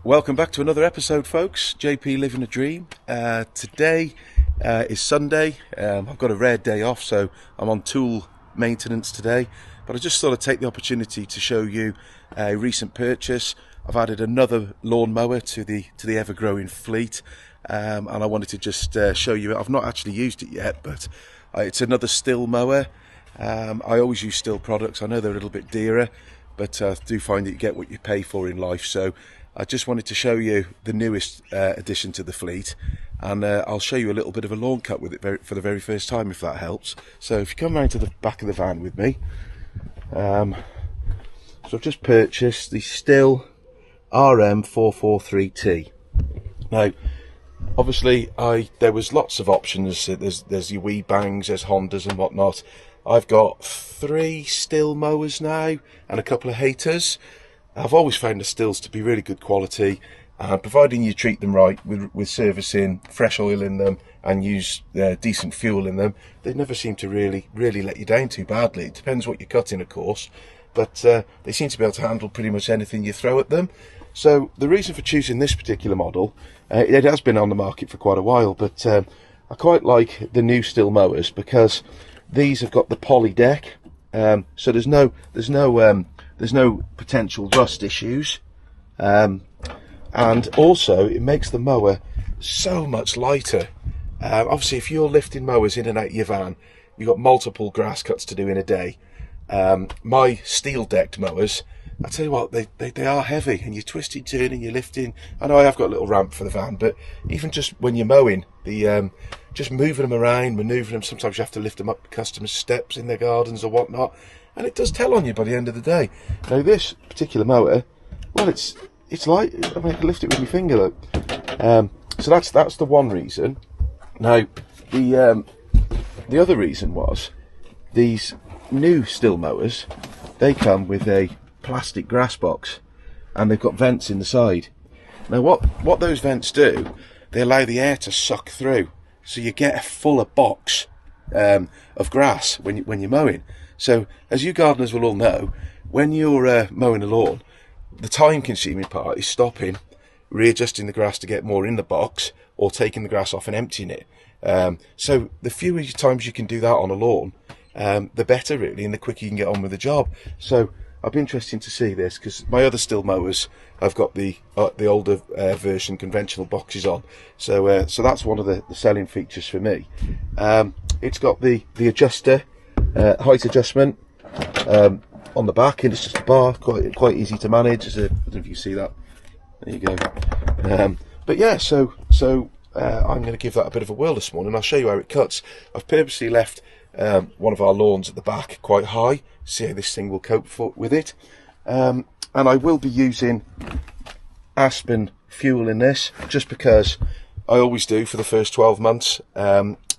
Welcome back to another episode, folks. JP living a dream. Today is Sunday. I've got a rare day off, so I'm on tool maintenance today. But I just thought I'd take the opportunity to show you a recent purchase. I've added another lawnmower to the ever-growing fleet, and I wanted to just show you it. I've not actually used it yet, but it's another STIHL mower. I always use STIHL products. I know they're a little bit dearer, but I do find that you get what you pay for in life. So I just wanted to show you the newest addition to the fleet, and I'll show you a little bit of a lawn cut with it for the very first time, if that helps. So if you come round to the back of the van with me, so I've just purchased the STIHL RM443-T. Now, obviously, there was lots of options. There's your wee bangs, there's Hondas and whatnot. I've got 3 STIHL mowers now and a couple of haters. I've always found the STIHLs to be really good quality, providing you treat them right with servicing, fresh oil in them, and use decent fuel in them. They never seem to really let you down too badly. It depends what you're cutting, of course, but they seem to be able to handle pretty much anything you throw at them. So the reason for choosing this particular model, it has been on the market for quite a while, but I quite like the new STIHL mowers because these have got the poly deck, so there's no potential rust issues, and also it makes the mower so much lighter. Obviously, if you're lifting mowers in and out of your van, you've got multiple grass cuts to do in a day. My steel decked mowers, I tell you what, they are heavy, and you're twisting, turning, you're lifting. I know I have got a little ramp for the van, but even just when you're mowing, just moving them around, manoeuvring them, sometimes you have to lift them up customers' steps in their gardens or whatnot, and it does tell on you by the end of the day. Now this particular mower, well, it's light. I mean, I can lift it with my finger, look. So that's the one reason. Now the other reason was these new STIHL mowers, they come with a plastic grass box, and they've got vents in the side. Now what those vents do, they allow the air to suck through, so you get a fuller box of grass when you're mowing. So as you gardeners will all know, when you're mowing a lawn, the time consuming part is stopping, readjusting the grass to get more in the box, or taking the grass off and emptying it. So the fewer times you can do that on a lawn, the better really, and the quicker you can get on with the job. So I'd be interested to see this, because my other STIHL mowers, I've got the older version conventional boxes on. So that's one of the selling features for me. It's got the adjuster, height adjustment on the back, and it's just a bar, quite easy to manage. I don't know if you see that. There you go. But yeah, so I'm going to give that a bit of a whirl this morning. I'll show you how it cuts. I've purposely left one of our lawns at the back quite high. See how this thing will cope with it. And I will be using Aspen fuel in this, just because I always do for the first 12 months.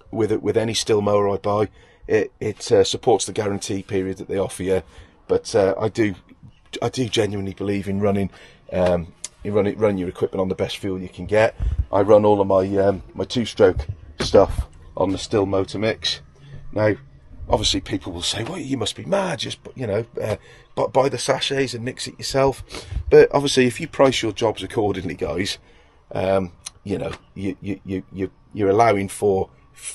With any STIHL mower I buy, it supports the guarantee period that they offer you. But I do genuinely believe in running your equipment on the best fuel you can get. I run all of my my 2-stroke stuff on the STIHL motor mix. Now, obviously, people will say, "Well, you must be mad! Just buy the sachets and mix it yourself." But obviously, if you price your jobs accordingly, guys, you're allowing for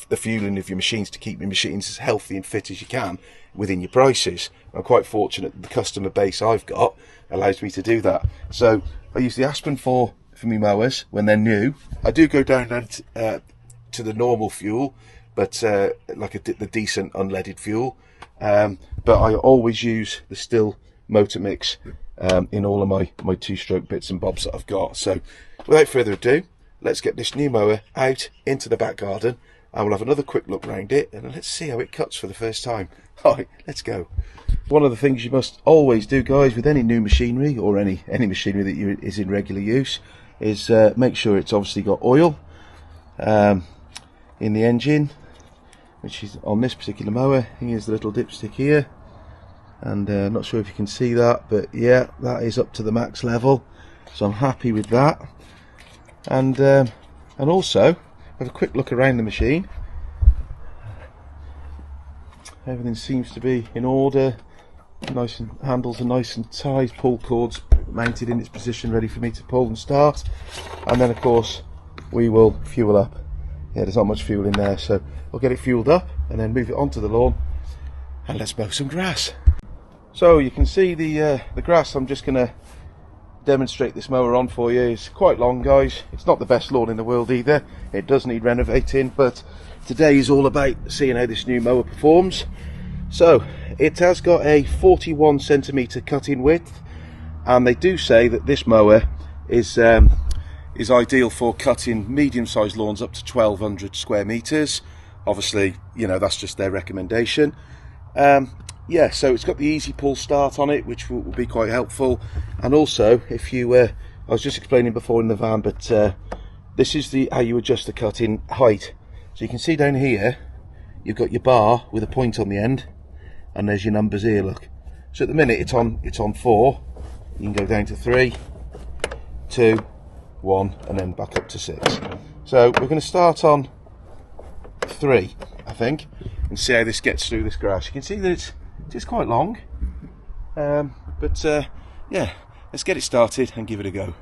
the fueling of your machines to keep your machines as healthy and fit as you can within your prices. I'm quite fortunate that the customer base I've got allows me to do that. So I use the Aspen for me mowers when they're new. I do go down to the normal fuel, but the decent unleaded fuel. But I always use the STIHL motor mix in all of my 2-stroke bits and bobs that I've got. So without further ado, let's get this new mower out into the back garden, and we'll have another quick look round it, and let's see how it cuts for the first time. Alright, let's go. One of the things you must always do, guys, with any new machinery, or any machinery that is in regular use, is make sure it's obviously got oil in the engine, which is on this particular mower. Here's the little dipstick here, and not sure if you can see that, but yeah, that is up to the max level, so I'm happy with that. And also have a quick look around the machine. Everything seems to be in order. Nice, and handles are nice and tight. Pull cords mounted in its position, ready for me to pull and start. And then of course we will fuel up. Yeah, there's not much fuel in there, so we'll get it fueled up and then move it onto the lawn and let's mow some grass. So you can see the grass. I'm just going to demonstrate this mower on for you. It's quite long, guys. It's not the best lawn in the world either. It does need renovating, but today is all about seeing how this new mower performs. So it has got a 41 centimeter cutting width, and they do say that this mower is ideal for cutting medium-sized lawns up to 1200 square meters. Obviously, you know, that's just their recommendation. Yeah, so it's got the easy pull start on it, which will be quite helpful. And also, if you I was just explaining before in the van, but this is how you adjust the cutting height. So you can see down here you've got your bar with a point on the end, and there's your numbers here, look. So at the minute it's on 4. You can go down to 3, 2, 1, and then back up to 6. So we're going to start on 3, I think, and see how this gets through this grass. You can see that it's quite long, but yeah, let's get it started and give it a go.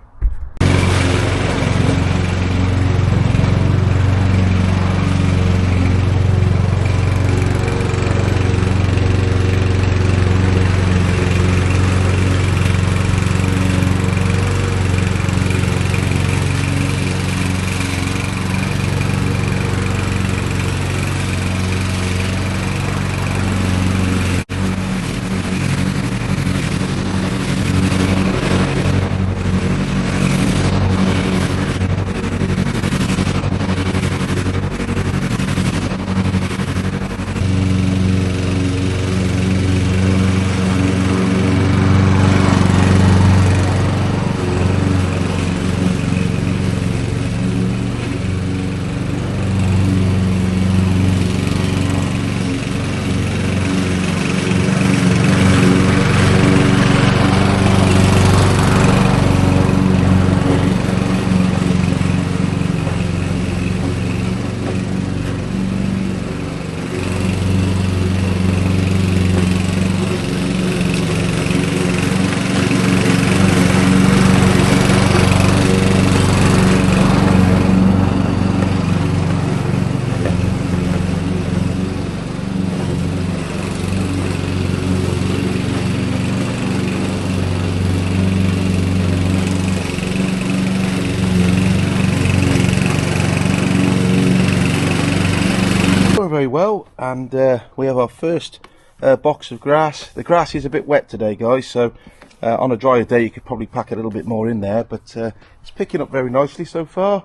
Very well, and we have our first box of grass. The grass is a bit wet today, guys, so on a drier day you could probably pack a little bit more in there, but it's picking up very nicely so far.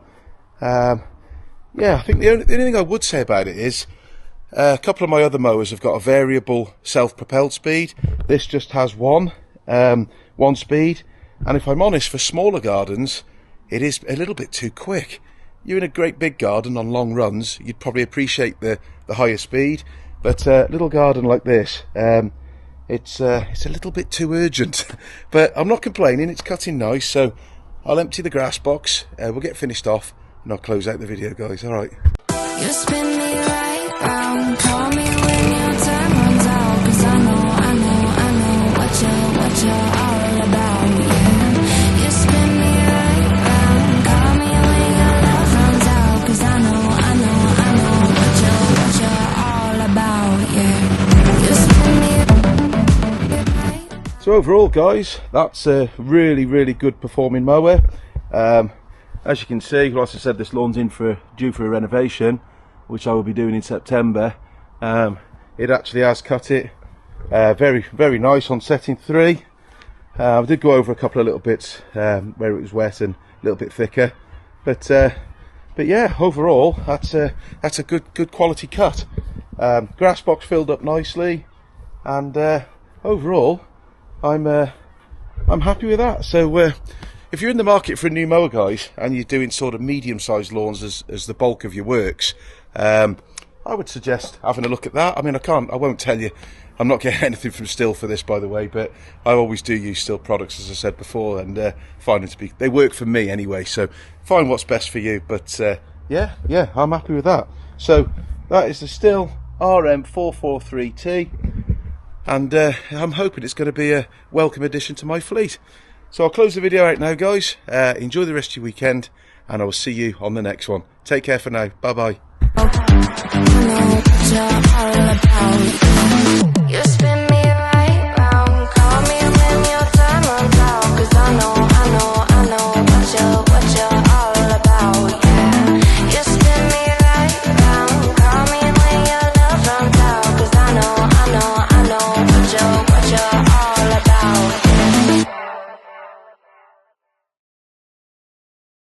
Yeah, I think the only thing I would say about it is a couple of my other mowers have got a variable self-propelled speed. This just has one speed, and if I'm honest, for smaller gardens it is a little bit too quick. You're in a great big garden on long runs, you'd probably appreciate the higher speed, but a little garden like this, it's a little bit too urgent. But I'm not complaining, it's cutting nice, so I'll empty the grass box, we'll get finished off, and I'll close out the video, guys. Alright. You spin me right round, call me when your time runs out, 'cause I know what you're all about, yeah. You spin me right round, call me when your love runs out, 'cause I know what you're all about, yeah. You spin me right. So overall, guys, that's a really good performing mower. As you can see, like I said, this lawn's due for a renovation, which I will be doing in September. It actually has cut it very nice on setting 3. I did go over a couple of little bits where it was wet and a little bit thicker, but yeah, overall that's a good quality cut. Grass box filled up nicely, and overall I'm happy with that. So if you're in the market for a new mower, guys, and you're doing sort of medium-sized lawns as the bulk of your works, I would suggest having a look at that. I mean, I won't tell you, I'm not getting anything from STIHL for this, by the way, but I always do use STIHL products, as I said before, and find them they work for me anyway, so find what's best for you. But yeah, I'm happy with that. So that is the STIHL RM443-T, and I'm hoping it's going to be a welcome addition to my fleet. So I'll close the video out now, guys. Enjoy the rest of your weekend, and I will see you on the next one. Take care for now. Bye bye.